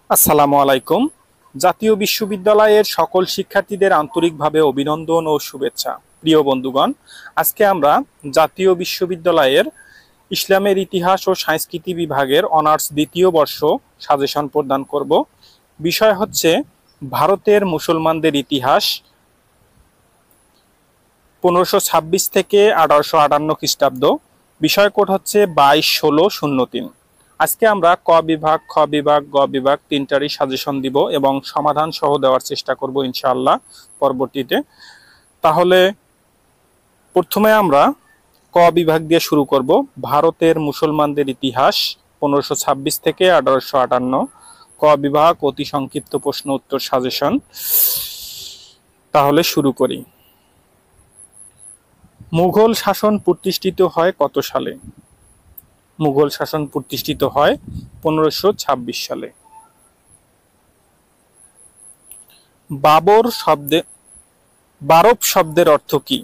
আসসালামু আলাইকুম। জাতীয় বিশ্ববিদ্যালয়ের সকল শিক্ষার্থীদের আন্তরিকভাবে অভিনন্দন ও শুভেচ্ছা। প্রিয় বন্ধুগণ, আজকে আমরা জাতীয় বিশ্ববিদ্যালয়ের ইসলামের ইতিহাস ও সংস্কৃতি বিভাগের অনার্স দ্বিতীয় বর্ষ সাজেশন প্রদান করব। বিষয় হচ্ছে ভারতের মুসলমানদের ইতিহাস 1526 থেকে 1858 খ্রিস্টাব্দ। বিষয় কোড হচ্ছে 22-16-03। আজকে আমরা ক বিভাগ, খ বিভাগ, গ বিভাগ তিনটারই সাজেশন দিব এবং সমাধান সহ দেওয়ার চেষ্টা করব ইনশাআল্লাহ পরবর্তীতে। তাহলে প্রথমে আমরা ক বিভাগ দিয়ে শুরু করব। ভারতের মুসলমানদের ইতিহাস 1526 থেকে 1858। ক বিভাগ অতি সংক্ষিপ্ত প্রশ্ন উত্তর সাজেশন। তাহলে শুরু করি। মুঘল শাসন প্রতিষ্ঠিত হয় কত সালে? মুঘল শাসন প্রতিষ্ঠিত হয় 1526 সালে। বারব শব্দের অর্থ কি?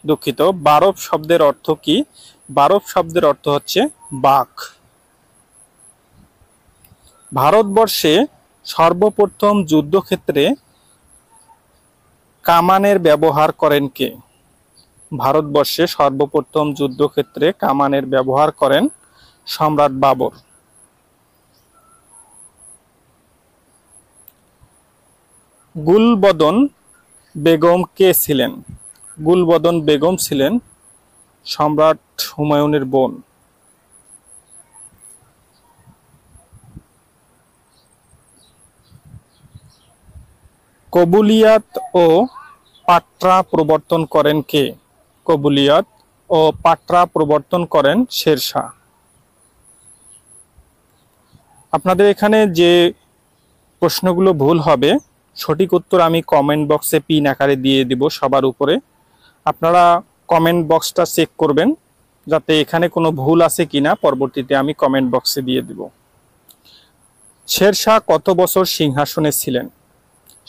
দুঃখিত, বারব শব্দের অর্থ কি? বারব শব্দের অর্থ হচ্ছে বাঘ। ভারতবর্ষে সর্বপ্রথম যুদ্ধক্ষেত্রে কামানের ব্যবহার করেন কে? ভারতবর্ষে সর্বপ্রথম যুদ্ধক্ষেত্রে কামানের ব্যবহার করেন সম্রাট বাবর। গুলবদন বেগম কে ছিলেন? গুলবদন বেগম ছিলেন সম্রাট হুমায়ুনের বোন। কবুলিয়াত ও পাট্রা প্রবর্তন করেন কে? কবুলিয়াত ও পাট্রা প্রবর্তন করেন শেরশাহ। আপনাদের এখানে যে প্রশ্নগুলো ভুল হবে সঠিক উত্তর আমি কমেন্ট বক্সে পিন আকারে দিয়ে দিব সবার উপরে। আপনারা কমেন্ট বক্সটা চেক করবেন যাতে এখানে কোনো ভুল আছে কিনা পরবর্তীতে আমি কমেন্ট বক্সে দিয়ে দিব। শেরশাহ কত বছর সিংহাসনে ছিলেন?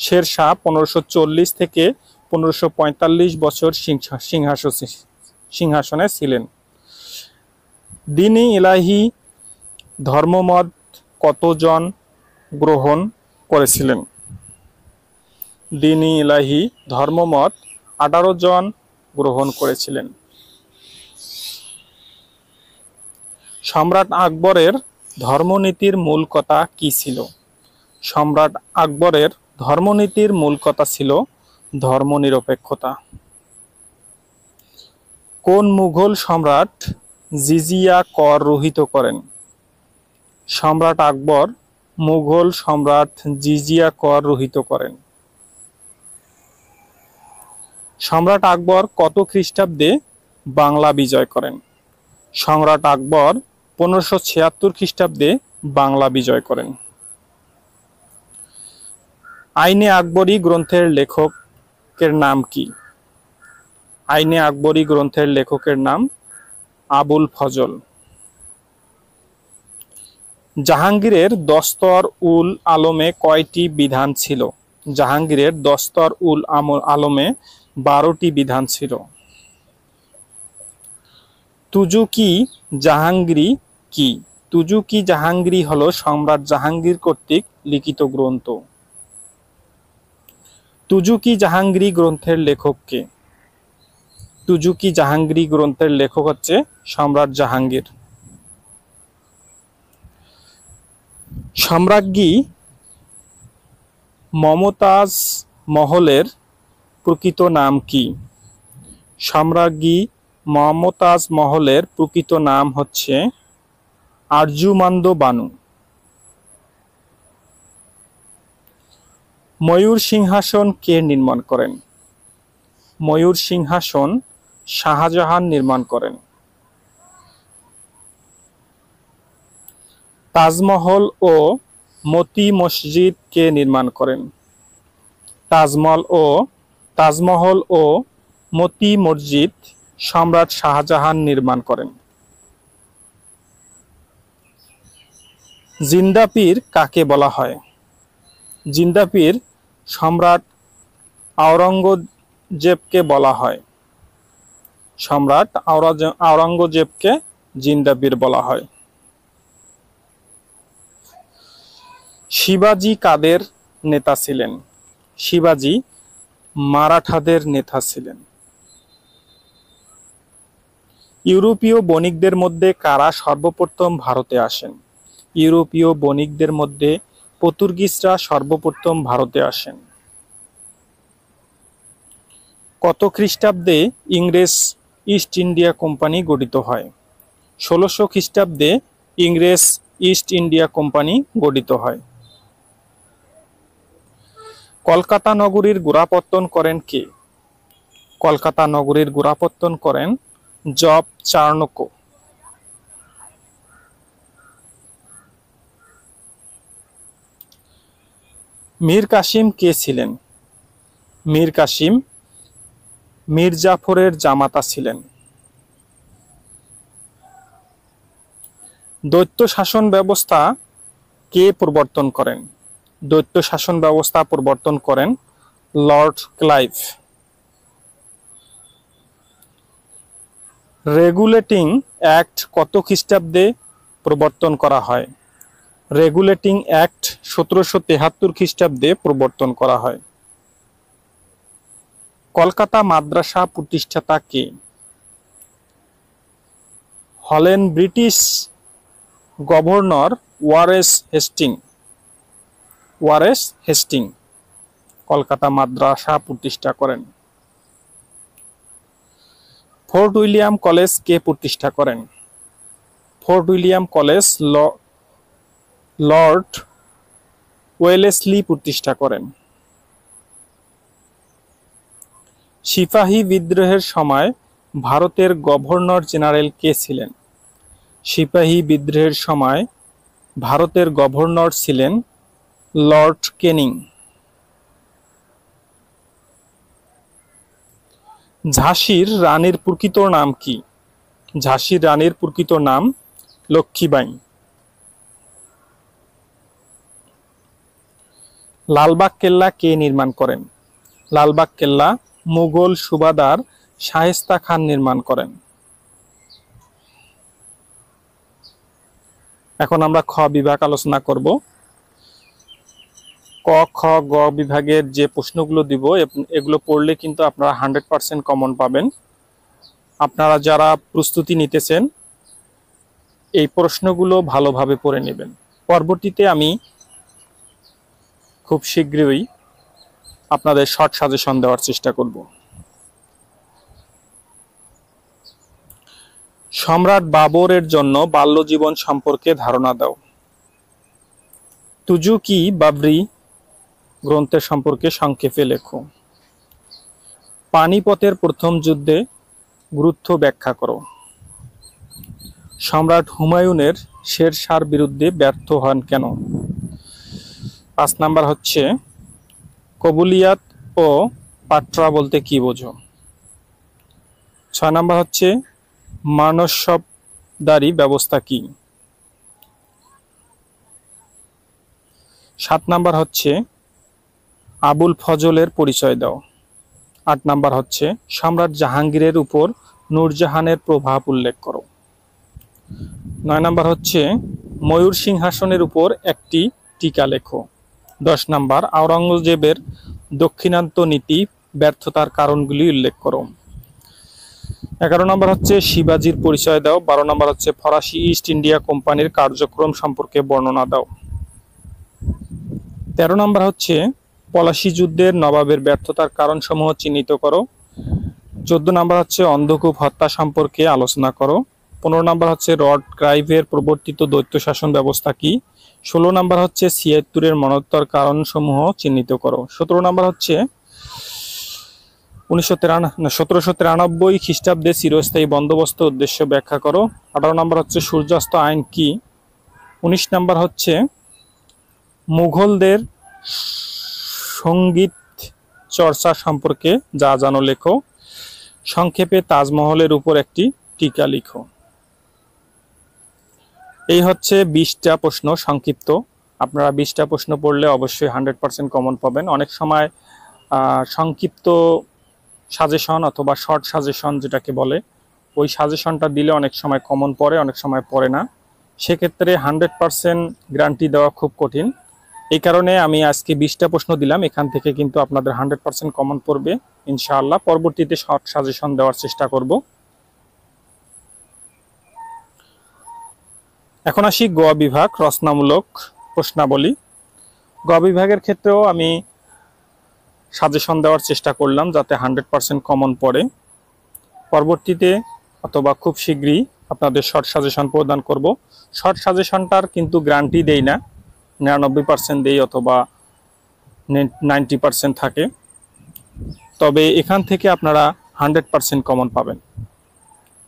শেরশাহ 1540 থেকে 1545 বছর সিংহাসনে ছিলেন। দ্বীন-ই ইলাহি ধর্মমত কতজন গ্রহণ করেছিলেন? দ্বীন-ই ইলাহি ধর্মমত 18 জন গ্রহণ করেছিলেন। সম্রাট আকবরের ধর্মনীতির মূল কথা কি ছিল? সম্রাট আকবরের ধর্মনীতির মূল কথা ছিল ধর্মনিরপেক্ষতা। কোন মুঘল সম্রাট জিজিয়া কর রহিত করেন? সম্রাট আকবর মুঘল সম্রাট জিজিয়া কর রহিত করেন। সম্রাট আকবর কত খ্রিস্টাব্দে বাংলা বিজয় করেন? সম্রাট আকবর 1576 খ্রিস্টাব্দে বাংলা বিজয় করেন। আইনে আকবরী গ্রন্থের লেখকের নাম কি? আইনে আকবরী গ্রন্থের লেখকের নাম আবুল ফজল। জাহাঙ্গীরের দস্তর উল আলমে কয়টি বিধান ছিল? জাহাঙ্গীরের দস্তর উল আলমে 12টি বিধান ছিল। তুজুকি জাহাঙ্গীরি কি? তুজুকি জাহাঙ্গীরি হলো সম্রাট জাহাঙ্গীর কর্তৃক লিখিত গ্রন্থ। তুজুকি জাহাঙ্গীরি গ্রন্থের লেখক কে? তুজুকি জাহাঙ্গীরি গ্রন্থের লেখক হচ্ছে সম্রাট জাহাঙ্গীর। সম্রাজ্ঞী মমতাজ মহলের প্রকৃত নাম কি? সম্রাজ্ঞী মমতাজ মহলের প্রকৃত নাম হচ্ছে আরজুমান্দ বানু। ময়ূর সিংহাসন কে নির্মাণ করেন? ময়ূর সিংহাসন শাহজাহান নির্মাণ করেন। তাজমহল ও মতি মসজিদ কে নির্মাণ করেন? তাজমহল ও মতি মসজিদ সম্রাট শাহজাহান নির্মাণ করেন। জিন্দা পীর কাকে বলা হয়? জিন্দা পীর সম্রাট আওরঙ্গজেবকে বলা হয়। সম্রাট আওরঙ্গজেবকে জিন্দা পীর বলা হয়। শিবাজি কাদের নেতা ছিলেন? শিবাজি মারাঠাদের নেতা ছিলেন। ইউরোপীয় বণিকদের মধ্যে কারা সর্বপ্রথম ভারতে আসেন? ইউরোপীয় বণিকদের মধ্যে পর্তুগিজরা সর্বপ্রথম ভারতে আসেন। কত খ্রিস্টাব্দে ইংরেজ ইস্ট ইন্ডিয়া কোম্পানি গঠিত হয়? 1600 খ্রিস্টাব্দে ইংরেজ ইস্ট ইন্ডিয়া কোম্পানি গঠিত হয়। কলকাতা নগরীর গোড়াপত্তন করেন কে? কলকাতা নগরীর গোড়াপত্তন করেন জব চার্নকো। মীর কাসিম কে ছিলেন? মীর কাসিম মীর জাফরের জামাতা ছিলেন। দ্বৈত শাসন ব্যবস্থা কে প্রবর্তন করেন? দ্বৈত শাসন ব্যবস্থা প্রবর্তন করেন লর্ড ক্লাইভ। রেগুলেটিং অ্যাক্ট কত খ্রিস্টাব্দে প্রবর্তন করা হয়? রেগুলেটিং অ্যাক্ট 1773 খ্রিস্টাব্দে প্রবর্তন করা হয়। কলকাতা মাদ্রাসা প্রতিষ্ঠাতা কে? হলেন ব্রিটিশ গভর্নর ওয়ারেস হেস্টিং। ওয়ারেস হেস্টিং কলকাতা মাদ্রাসা প্রতিষ্ঠা করেন। ফোর্ট উইলিয়াম কলেজ কে প্রতিষ্ঠা করেন? Fort William college Lord Wellesley প্রতিষ্ঠা করেন। সিপাহী বিদ্রোহের সময় ভারতের গভর্নর জেনারেল কে ছিলেন? সিপাহী বিদ্রোহের সময় ভারতের গভর্নর ছিলেন লর্ড ক্যানিং। ঝাঁসির রানীর প্রকৃত নাম কি? ঝাঁসির রানীর প্রকৃত নাম লক্ষ্মীবাঈ। লালবাগ কেল্লা কে নির্মাণ করেন? লালবাগ কেল্লা মুঘল সুবাদার শায়েস্তা খান নির্মাণ করেন। এখন আমরা খ বিভাগ আলোচনা করব। ক, খ, গ বিভাগের যে প্রশ্নগুলো দিব এগুলো পড়লে কিন্তু আপনারা 100% কমন পাবেন। আপনারা যারা প্রস্তুতি নিতেছেন এই প্রশ্নগুলো ভালোভাবে পড়ে নেবেন। পরবর্তীতে আমি খুব শীঘ্রই আপনাদের শর্ট সাজেশন দেওয়ার চেষ্টা করব। সম্রাট বাবরের জন্য বাল্যজীবন সম্পর্কে ধারণা দাও। তুজুকি বাবরি গ্রন্থের সম্পর্কে সংক্ষেপে লেখো। পানিপথের প্রথম যুদ্ধে গুরুত্ব ব্যাখ্যা করো। সম্রাট হুমায়ুনের শেরশাহর বিরুদ্ধে ব্যর্থ হন কেন? 5 নাম্বার হচ্ছে কবুলিয়াত ও পাট্রা বলতে কি বোঝো? 6 নাম্বার হচ্ছে মানসবদারি ব্যবস্থা কি? 7 নাম্বার হচ্ছে আবুল ফজলের পরিচয় দাও। 8 নাম্বার হচ্ছে সম্রাট জাহাঙ্গীরের উপর নূরজাহানের প্রভাব উল্লেখ করো। 9 নাম্বার হচ্ছে ময়ূর সিংহাসনের উপর একটি টিকা লেখো। 10 নাম্বার আওরঙ্গজেবের দক্ষিণান্ত নীতি ব্যর্থতার কারণগুলি উল্লেখ করো। 11 নাম্বার হচ্ছে শিবাজির পরিচয় দাও। 12 নাম্বার হচ্ছে ফরাসি ইস্ট ইন্ডিয়া কোম্পানির কার্যক্রম সম্পর্কে বর্ণনা দাও। 13 নাম্বার হচ্ছে পলাশী যুদ্ধের নবাবের ব্যর্থতার কারণসমূহ চিহ্নিত করো। 14 নাম্বার হচ্ছে অন্ধকূপ হত্যা সম্পর্কে আলোচনা করো। 15 নাম্বার হচ্ছে লর্ড ক্লাইভের প্রবর্তিত দ্বৈত শাসন ব্যবস্থা কি? 16 নাম্বার হচ্ছে 76-এর মরণোত্তর কারণসমূহ চিহ্নিত করো। 17 নাম্বার হচ্ছে 1793 খ্রিস্টাব্দে চিরস্থায়ী বন্দোবস্ত উদ্দেশ্য ব্যাখ্যা করো। 18 নাম্বার হচ্ছে সূর্যাস্ত আইন কি? 19 নাম্বার হচ্ছে মুঘলদের সঙ্গীত চর্চা সম্পর্কে যা জানো লেখো। সংক্ষেপে তাজমহলের উপর একটি টিকা লিখো। এই হচ্ছে 20টা প্রশ্ন সংক্ষিপ্ত। আপনারা 20টা প্রশ্ন পড়লে অবশ্যই 100% কমন পাবেন। অনেক সময় সংক্ষিপ্ত সাজেশন অথবা শর্ট সাজেশন যেটাকে বলে, ওই সাজেশনটা দিলে অনেক সময় কমন পড়ে, অনেক সময় পড়ে না। সেক্ষেত্রে 100% গ্যারান্টি দেওয়া খুব কঠিন। এই কারণে আমি আজকে 20টা প্রশ্ন দিলাম, এখান থেকে কিন্তু আপনাদের 100% কমন পড়বে ইনশাআল্লাহ। পরবর্তীতে শর্ট সাজেশন দেওয়ার চেষ্টা করব। এখন আসি গ বিভাগ, রচনামূলক প্রশ্নাবলী। গ বিভাগের ক্ষেত্রেও আমি সাজেশন দেওয়ার চেষ্টা করলাম যাতে 100% কমন পড়ে। পরবর্তীতে অথবা খুব শীঘ্রই আপনাদের শর্ট সাজেশন প্রদান করব। শর্ট সাজেশনটার কিন্তু গ্যারান্টি দেই না, 99% দেই অথবা 90% থাকে, তবে এখান থেকে আপনারা 100% কমন পাবেন।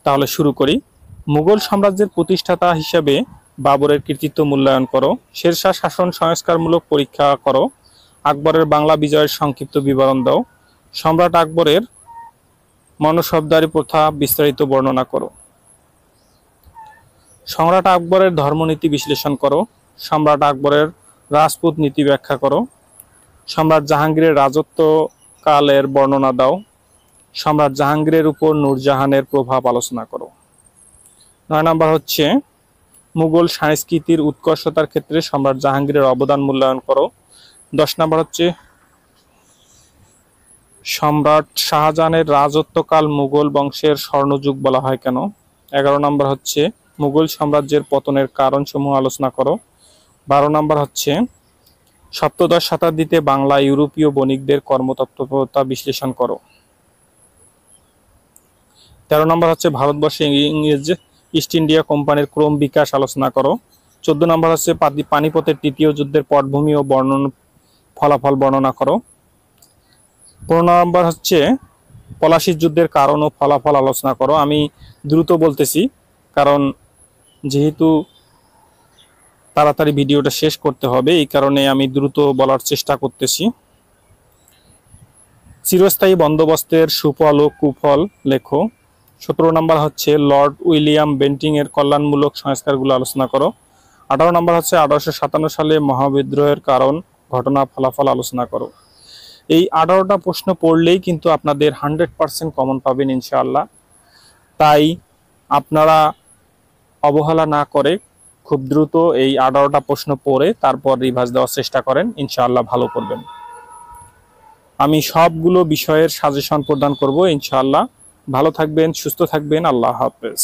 তাহলে শুরু করি। মুঘল সাম্রাজ্যের প্রতিষ্ঠাতা হিসেবে বাবরের কৃতিত্ব মূল্যায়ন করো। শেরশাহ শাসন সংস্কারমূলক পরীক্ষা করো। আকবরের বাংলা বিজয়ের সংক্ষিপ্ত বিবরণ দাও। সম্রাট আকবরের মনসবদারি প্রথা বিস্তারিত বর্ণনা করো। সম্রাট আকবরের ধর্মনীতি বিশ্লেষণ করো। সম্রাট আকবরের রাজপুত নীতি ব্যাখ্যা করো। সম্রাট জাহাঙ্গীরের রাজত্ব কালের বর্ণনা দাও। সম্রাট জাহাঙ্গীরের উপর নূরজাহানের প্রভাব আলোচনা করো। 9 নম্বর হচ্ছে মুঘল সংস্কৃতির উৎকর্ষতার ক্ষেত্রে সম্রাট জাহাঙ্গীরের অবদান মূল্যায়ন করো। 10 নম্বর হচ্ছে সম্রাট শাহজাহানের রাজত্বকাল মুঘল বংশের স্বর্ণযুগ বলা হয় কেন। 11 নম্বর হচ্ছে মুঘল সাম্রাজ্যের পতনের কারণসমূহ আলোচনা করো। 12 নম্বর হচ্ছে সপ্তদশ শতাব্দীতে বাংলা ইউরোপীয় বণিকদের কর্মতৎপরতা বিশ্লেষণ করো। 13 নম্বর হচ্ছে ভারতবর্ষে ইংরেজ ইস্ট ইন্ডিয়া কোম্পানির ক্রম বিকাশ আলোচনা করো। 14 নম্বর হচ্ছে পানিপথের তৃতীয় যুদ্ধের পটভূমি ও ফলাফল বর্ণনা করো। 15 নম্বর হচ্ছে পলাশীর যুদ্ধের কারণ ও ফলাফল আলোচনা করো। আমি দ্রুত বলতেছি কারণ যেহেতু তাড়াতাড়ি ভিডিওটা শেষ করতে হবে, এই কারণে আমি দ্রুত বলার চেষ্টা করতেছি। চিরস্থায়ী বন্দোবস্তের সুফল ও কুফল লেখো। 17 নম্বর হচ্ছে লর্ড উইলিয়াম বেন্টিং এর কল্যাণমূলক সংস্কারগুলো আলোচনা করো। 18 নম্বর হচ্ছে 1857 সালে মহাবিদ্রোহের কারণ, ঘটনা, ফলাফল আলোচনা করো। এই 18টা প্রশ্ন পড়লেই কিন্তু আপনাদের 100% কমন পাবেন ইনশাআল্লাহ। তাই আপনারা অবহেলা না করে খুব দ্রুত এই 18টা প্রশ্ন পড়ে তারপর রিভাইজ দেওয়ার চেষ্টা করেন, ইনশাআল্লাহ ভালো করবেন। আমি সবগুলো বিষয়ের সাজেশন প্রদান করব ইনশাআল্লাহ। ভালো থাকবেন, সুস্থ থাকবেন। আল্লাহ হাফেজ।